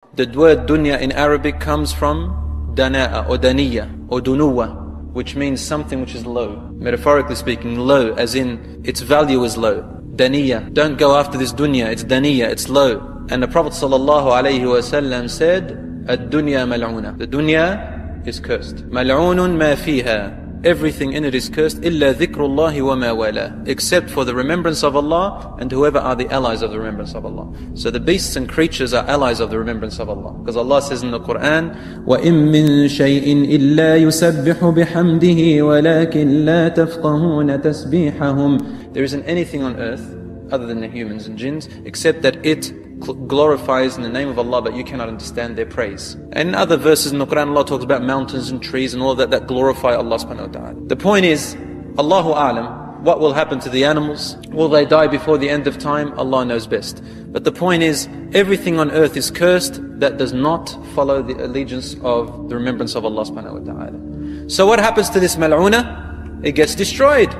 The word dunya in Arabic comes from dana'a or daniya or dunuwa, which means something which is low. Metaphorically speaking, low, as in its value is low. Daniya. Don't go after this dunya, it's daniya, it's low. And the Prophet ﷺ said, Ad-dunya mal'una. The dunya is cursed. Mal'unun ma fiha. Everything in it is cursed, illa dhikrullahi wa ma wala, except for the remembrance of Allah and whoever are the allies of the remembrance of Allah. So the beasts and creatures are allies of the remembrance of Allah, because Allah says in the Quran, وَإِن مِّن شَيْءٍ إِلَّا يُسَبِّحُ بِحَمْدِهِ وَلَكِنْ لَا تَفْقَهُونَ تَسْبِيحَهُم. There isn't anything on earth other than the humans and jinns except that it glorifies in the name of Allah, but you cannot understand their praise. And in other verses in the Quran, Allah talks about mountains and trees and all that glorify Allah subhanahu wa ta'ala. The point is, Allahu A'lam, what will happen to the animals? Will they die before the end of time? Allah knows best. But the point is, everything on earth is cursed that does not follow the allegiance of the remembrance of Allah subhanahu wa ta'ala. So what happens to this mal'una? It gets destroyed.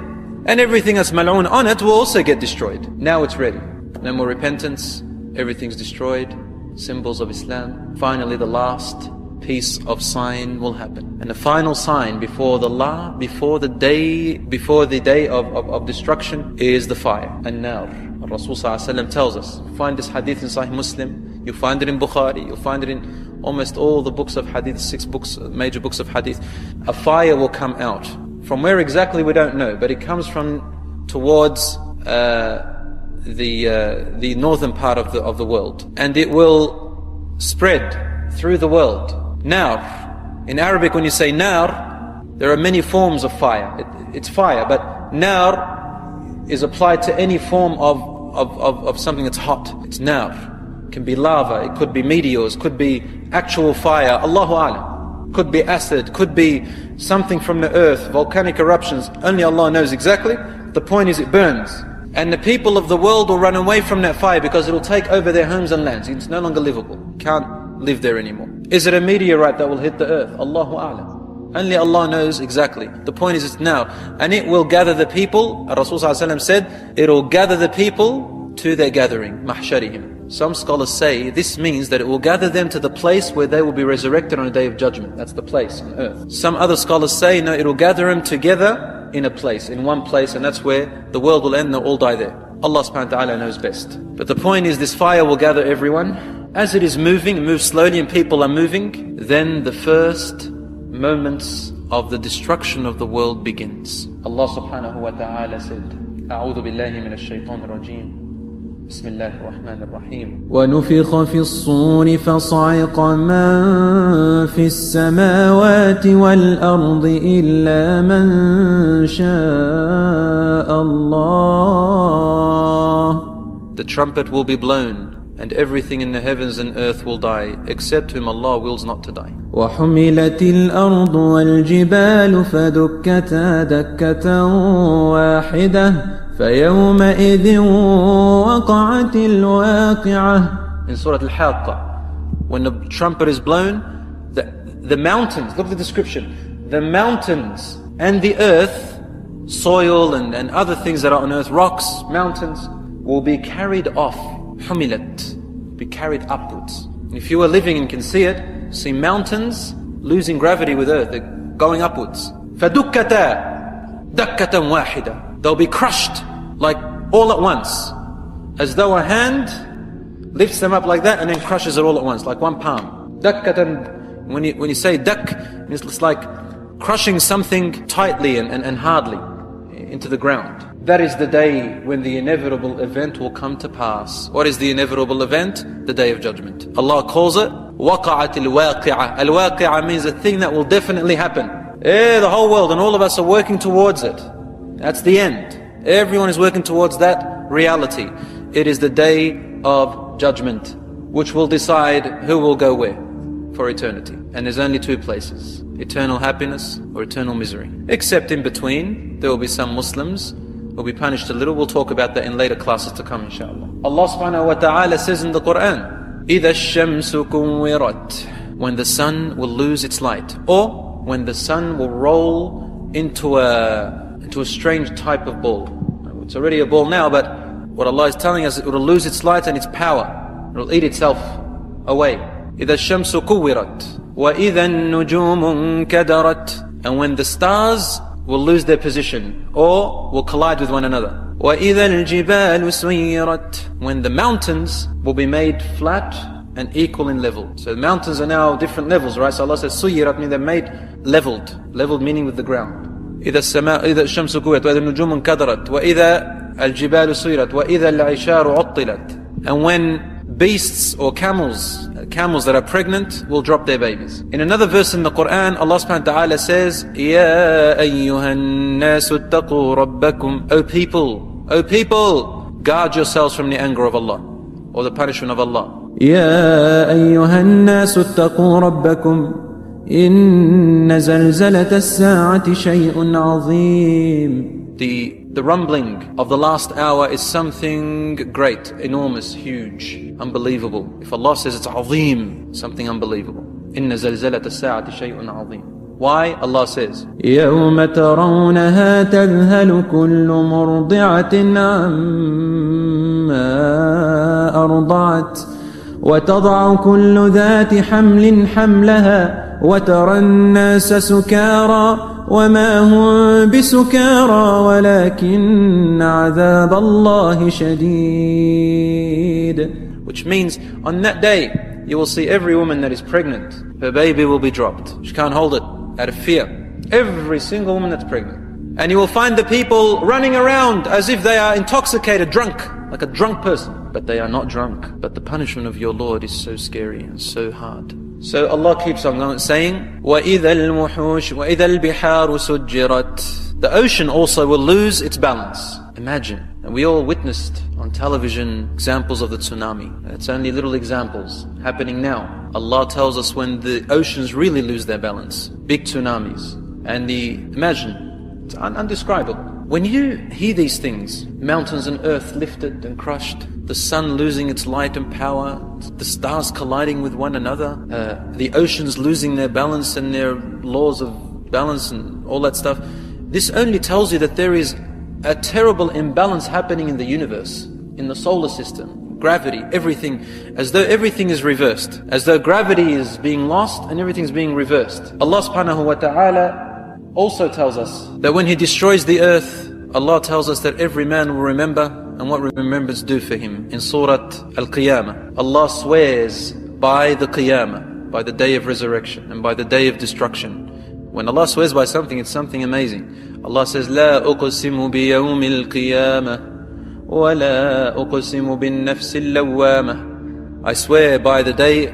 And everything that's mal'un on it will also get destroyed. Now it's ready. No more repentance. Everything's destroyed. Symbols of Islam. Finally, the last piece of sign will happen. And the final sign before the day of destruction is the fire. An-nar. Rasul ﷺ tells us. Find this hadith in Sahih Muslim. You find it in Bukhari. You'll find it in almost all the books of hadith, 6 books, major books of hadith. A fire will come out. From where exactly we don't know, but it comes from towards the northern part of the world, and it will spread through the world. Nar. In Arabic, when you say nar, there are many forms of fire. It's fire, but nar is applied to any form of something that's hot. It's nar. It can be lava, it could be meteors, could be actual fire. Allahu A'lam. Could be acid, could be something from the earth, volcanic eruptions. Only Allah knows exactly. The point is, it burns. And the people of the world will run away from that fire because it will take over their homes and lands. It's no longer livable. Can't live there anymore. Is it a meteorite that will hit the earth? Allahu A'lam. Only Allah knows exactly. The point is, it's now. And it will gather the people. Rasul ﷺ said, it will gather the people to their gathering, mahsharihim. Some scholars say this means that it will gather them to the place where they will be resurrected on a day of judgment. That's the place on earth. Some other scholars say, no, it will gather them together in a place, in one place, and that's where the world will end and they'll all die there. Allah subhanahu wa ta'ala knows best. But the point is, this fire will gather everyone. As it is moving, it moves slowly and people are moving, then the first moments of the destruction of the world begins. Allah subhanahu wa ta'ala said, أعوذ بالله من الشيطان الرجيم. بسم الله الرحمن الرحيم. ونفخ في الصور فصعق من في السماوات والأرض إلا من شاء الله. The trumpet will be blown, and everything in the heavens and earth will die, except whom Allah wills not to die. وحملت الأرض والجبال فدكتا دكة واحدة فيومئذ وقعت الواقعة. In Surah Al-Haqqa, when the trumpet is blown, the mountains, look at the description, the mountains and the earth, soil and other things that are on earth, rocks, mountains, will be carried off. Humilat, be carried upwards. If you are living and can see it, see mountains losing gravity with earth, they're going upwards. فَدُكَّتَا دَكَّةً وَاحِدًا. They'll be crushed like all at once, as though a hand lifts them up like that and then crushes it all at once, like one palm. Dakkatan, when you say dak, it's like crushing something tightly and hardly into the ground. That is the day when the inevitable event will come to pass. What is the inevitable event? The day of judgment. Allah calls it وَقَعَتِ الْوَاقِعَةِ. Al-waqi'ah means a thing that will definitely happen. The whole world and all of us are working towards it. That's the end. Everyone is working towards that reality. It is the day of judgment, which will decide who will go where for eternity. And there's only 2 places: eternal happiness or eternal misery. Except in between, there will be some Muslims who will be punished a little. We'll talk about that in later classes to come, inshallah. Allah subhanahu wa ta'ala says in the Quran, إِذَا الشَّمْسُ كُوِّرَتْ. When the sun will lose its light, or when the sun will roll into a strange type of ball. It's already a ball now, but what Allah is telling us, it will lose its light and its power. It will eat itself away. إذا الشمس كورت وإذا النجوم انكدرت. And when the stars will lose their position or will collide with one another. وإذا الجبال سيرت. When the mountains will be made flat and equal in level. So the mountains are now different levels, right? So Allah says سيرت, meaning they're made leveled. Leveled meaning with the ground. إذا الشمس كورت وإذا النجوم انكدرت وإذا الجبال سيرت وإذا العشار عطلت. And when beasts or camels that are pregnant will drop their babies. In another verse in the Quran, Allah subhanahu wa ta'ala says, يَا أَيُّهَا النَّاسُ اتَّقُوا رَبَّكُمْ. O people, guard yourselves from the anger of Allah or the punishment of Allah. يَا أَيُّهَا النَّاسُ اتَّقُوا رَبَّكُمْ إِنَّ زَلْزَلَةَ السَّاعَةِ شَيْءٌ عَظِيمٌ. The rumbling of the last hour is something great, enormous, huge, unbelievable. If Allah says it's azim, something unbelievable. Inna zalzalat as-sa'ati shay'un azim. Why? Allah says, يَوْمَ تَرَوْنَهَا تَذْهَلُ كُلُّ مُرْضِعَةٍ عَمَّا أَرْضَعَتْ وَتَضَعُ كُلُّ ذَاتِ حَمْلٍ حَمْلَهَا وَتَرَى النَّاسَ سُكَارَى وَمَا هُمْ بِسُكَارَى وَلَكِنَّ عَذَابَ اللَّهِ شَدِيدٌ. Which means on that day you will see every woman that is pregnant, her baby will be dropped. She can't hold it out of fear. Every single woman that's pregnant. And you will find the people running around as if they are intoxicated, drunk, like a drunk person. But they are not drunk. But the punishment of your Lord is so scary and so hard. So Allah keeps on saying, وَإِذَا الْوُحُوشُ وَإِذَا الْبِحَارُ سُجِّرَتْ. The ocean also will lose its balance. Imagine. And we all witnessed on television examples of the tsunami. It's only little examples happening now. Allah tells us when the oceans really lose their balance. Big tsunamis. And imagine, it's undescribable. When you hear these things, mountains and earth lifted and crushed, the sun losing its light and power, the stars colliding with one another, the oceans losing their balance and their laws of balance and all that stuff, this only tells you that there is a terrible imbalance happening in the universe, in the solar system, gravity, everything, as though everything is reversed, as though gravity is being lost and everything is being reversed. Allah subhanahu wa ta'ala also tells us that when He destroys the earth, Allah tells us that every man will remember and what remembrance do for him. In Surah Al-Qiyamah, Allah swears by the Qiyamah, by the day of resurrection and by the day of destruction. When Allah swears by something, it's something amazing. Allah says, لا أقسم بيوم القيامة ولا أقسم بالنفس اللوامة. I swear by the day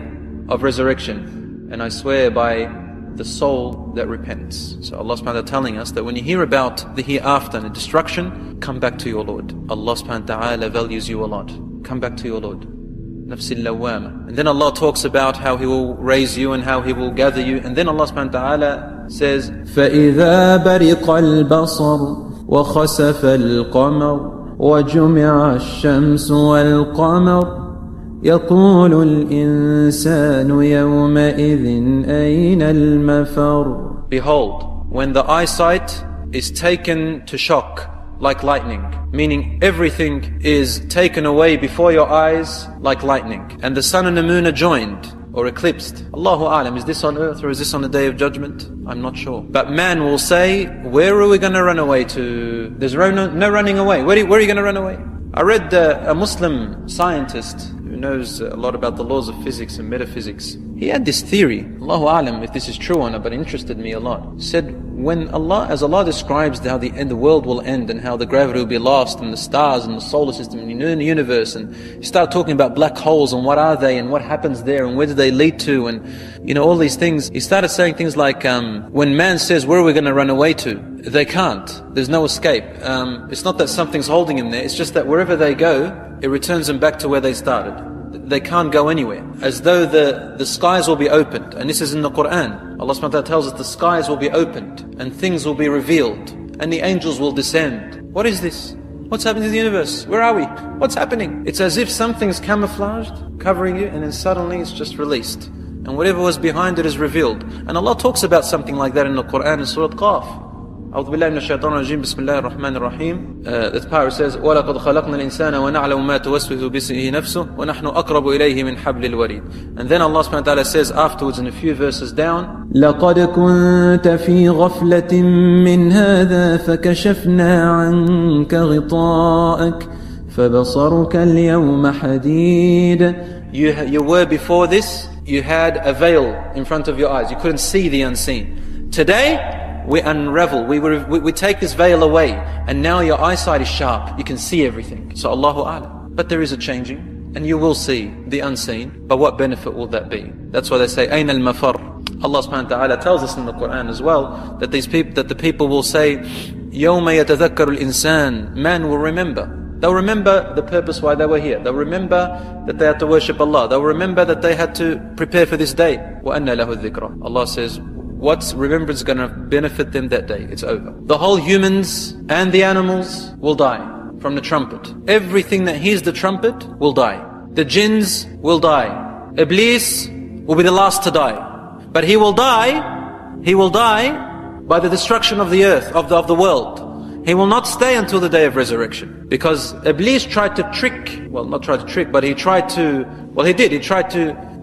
of resurrection and I swear by the soul that repents. So Allah subhanahu wa ta'ala telling us that when you hear about the hereafter and the destruction, come back to your Lord. Allah subhanahu wa ta'ala values you a lot. Come back to your Lord. Nafsil lawama. And then Allah talks about how He will raise you and how He will gather you. And then Allah subhanahu wa ta'ala says, فَإِذَا بَرِقَ الْبَصَرُ وَخَسَفَ الْقَمَرُ وَجُمِعَ الشَّمْسُ وَالْقَمَرُ يقول الإنسان يومئذ أين المفر. Behold, when the eyesight is taken to shock like lightning, meaning everything is taken away before your eyes like lightning, and the sun and the moon are joined or eclipsed. Allahu A'lam, is this on earth or is this on the day of judgment? I'm not sure. But man will say, where are we going to run away to? There's no running away. Where are you going to run away? I read a Muslim scientist who knows a lot about the laws of physics and metaphysics. He had this theory, Allahu A'lam if this is true or not, but it interested me a lot. He said, as Allah describes how the world will end and how the gravity will be lost and the stars and the solar system and the universe, and you start talking about black holes and what are they and what happens there and where do they lead to, and all these things. He started saying things like, when man says, where are we going to run away to? They can't. There's no escape. It's not that something's holding him there, it's just that wherever they go, it returns them back to where they started. They can't go anywhere. As though the skies will be opened. And this is in the Quran. Allah subhanahu wa ta'ala tells us the skies will be opened and things will be revealed and the angels will descend. What is this? What's happening to the universe? Where are we? What's happening? It's as if something's camouflaged, covering you, and then suddenly it's just released. And whatever was behind it is revealed. And Allah talks about something like that in the Quran in Surah Qaf. أعوذ بالله من الشيطان الرجيم بسم الله الرحمن الرحيم. The power says وَلَقَدْ خَلَقْنَا الْإِنسَانَ وَنَعْلَمُ مَا تُوَسْوِسُ بِهِ نَفْسُهُ وَنَحْنُ أَقْرَبُ إِلَيْهِ مِنْ حَبْلِ الْوَرِيدِ. And then Allah subhanahu wa ta'ala says afterwards in a few verses down, لقد كنت في غفلة من هذا فكشفنا عنك غطاءك فبصرك اليوم حديد. You were before this, you had a veil in front of your eyes. You couldn't see the unseen. Today, we unravel, we take this veil away, and now your eyesight is sharp. You can see everything. So Allahu A'lam. But there is a changing, and you will see the unseen. But what benefit will that be? That's why they say, أين المفر? Allah subhanahu wa ta'ala tells us in the Quran as well, that the people will say, يوم يتذكر الإنسان. Man will remember. They'll remember the purpose why they were here. They'll remember that they had to worship Allah. They'll remember that they had to prepare for this day. وَأَنَّ لَهُ الذِّكْرَى. Allah says, what's remembrance going to benefit them that day? It's over. The whole humans and the animals will die from the trumpet. Everything that hears the trumpet will die. The jinns will die. Iblis will be the last to die. But he will die by the destruction of the earth, of the world. He will not stay until the day of resurrection. Because Iblis tried to trick, well, not tried to trick, but he tried to, well, he did. He tried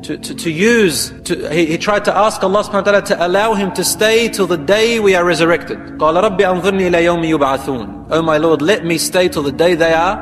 he tried to ask Allah subhanahu wa ta'ala to allow him to stay till the day we are resurrected. قَالَ رَبِّ أَنظِرْنِي إِلَى يَوْمِ يُبْعَثُونَ. Oh my Lord, let me stay till the day they are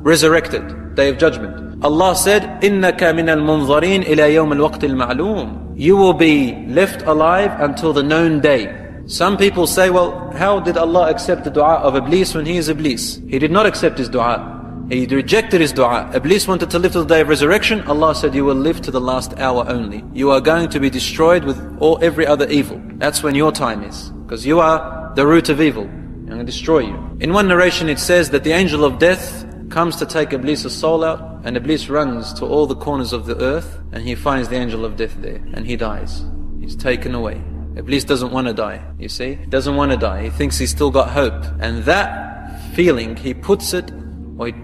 resurrected, day of judgment. Allah said, إِنَّكَ مِنَ الْمُنظَرِينَ إِلَى يَوْمِ الْوَقْتِ الْمَعْلُومِ. You will be left alive until the known day. Some people say, well, how did Allah accept the dua of Iblis when he is Iblis? He did not accept his dua. He rejected his dua. Iblis wanted to live to the day of resurrection. Allah said, you will live to the last hour only. You are going to be destroyed with every other evil. That's when your time is. Because you are the root of evil. I'm going to destroy you. In one narration it says that the angel of death comes to take Iblis' soul out, and Iblis runs to all the corners of the earth, and he finds the angel of death there, and he dies. He's taken away. Iblis doesn't want to die, you see? He doesn't want to die. He thinks he's still got hope. And that feeling, he puts it,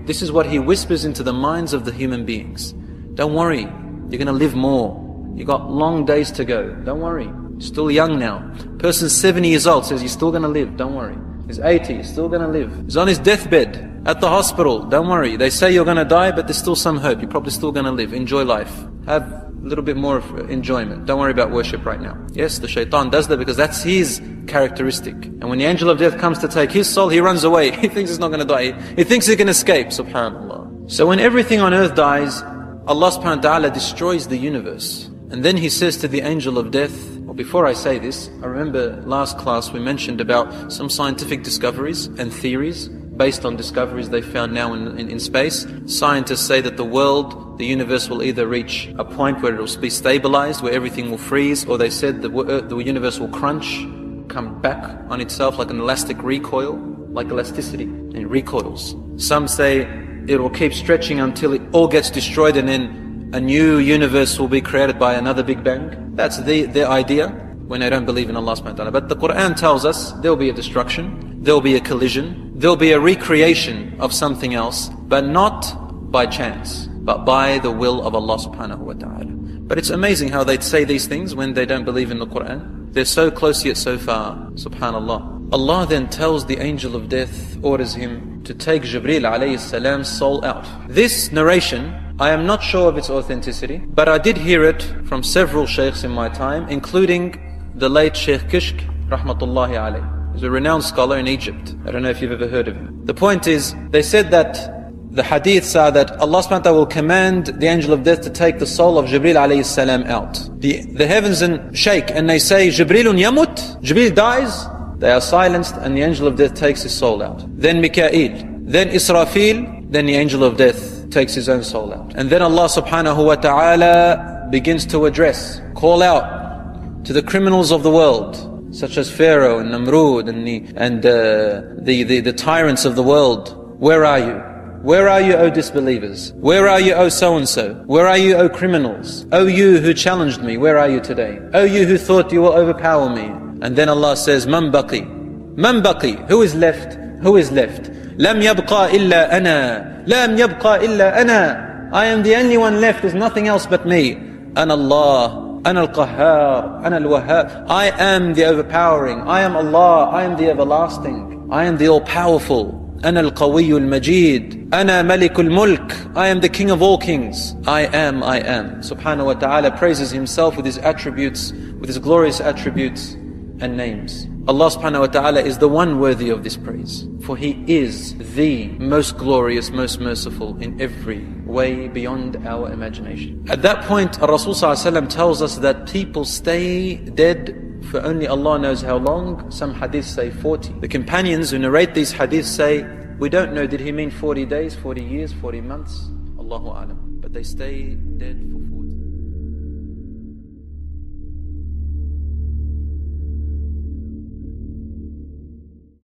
this is what he whispers into the minds of the human beings. Don't worry, you're going to live more. You got long days to go. Don't worry, you're still young now. Person's 70 years old, says you're still going to live. Don't worry. He's 80, he's still going to live. He's on his deathbed at the hospital. Don't worry. They say you're going to die, but there's still some hope. You're probably still going to live. Enjoy life. Have a little bit more of enjoyment. Don't worry about worship right now. Yes, the shaitan does that because that's his characteristic. And when the angel of death comes to take his soul, he runs away. He thinks he's not going to die. He thinks he can escape. Subhanallah. So when everything on earth dies, Allah subhanahu wa ta'ala destroys the universe. And then he says to the angel of death, well, before I say this, I remember last class we mentioned about some scientific discoveries and theories based on discoveries they found now in space. Scientists say that the world, the universe will either reach a point where it will be stabilized, where everything will freeze, or they said the universe will crunch, come back on itself like an elastic recoil, like elasticity, and recoils. Some say it will keep stretching until it all gets destroyed, and then a new universe will be created by another Big Bang. That's their idea when they don't believe in Allah subhanahu wa ta'ala. But the Quran tells us there will be a destruction, there will be a collision, there will be a recreation of something else, but not by chance, but by the will of Allah subhanahu wa ta'ala. But it's amazing how they'd say these things when they don't believe in the Quran. They're so close yet so far, subhanallah. Allah then tells the angel of death, orders him to take Jibreel alayhi salam's soul out. This narration, I am not sure of its authenticity, but I did hear it from several sheikhs in my time, including the late Sheikh Kishk, rahmatullahi alayh. He's a renowned scholar in Egypt. I don't know if you've ever heard of him. The point is, they said that the hadiths are that Allah subhanahu wa ta'ala will command the angel of death to take the soul of Jibreel alayhi salam out. The heavens shake and they say, Jibreelun yamut? Jibreel dies? They are silenced and the angel of death takes his soul out. Then Mikael, then Israfil, then the angel of death takes his own soul out. And then Allah subhanahu wa ta'ala begins to address, call out to the criminals of the world, such as Pharaoh and Namrud and the tyrants of the world. Where are you? Where are you, O disbelievers? Where are you, O so-and-so? Where are you, O criminals? O you who challenged me, where are you today? O you who thought you will overpower me? And then Allah says, Man baqi? Man baqi? Who is left? Who is left? Lam yabqa illa ana. Lam yabqa illa ana. I am the only one left, there's nothing else but me. Ana Allah. Ana al-Qahhar, Ana al-Wahhab. I am the overpowering. I am Allah. I am the everlasting. I am the all-powerful. Ana al-Qawiyyu al-Majid. Ana Malikul Mulk. I am the King of all kings. I am. Subhanahu wa ta'ala praises himself with his attributes, with his glorious attributes and names. Allah subhanahu wa ta'ala is the one worthy of this praise, for He is the most glorious, most merciful in every way beyond our imagination. At that point, Rasul sallallahu alaihi wasallam tells us that people stay dead for only Allah knows how long. Some hadiths say 40. The companions who narrate these hadiths say, we don't know, did he mean 40 days, 40 years, 40 months? Allahu Alam. But they stay dead for 40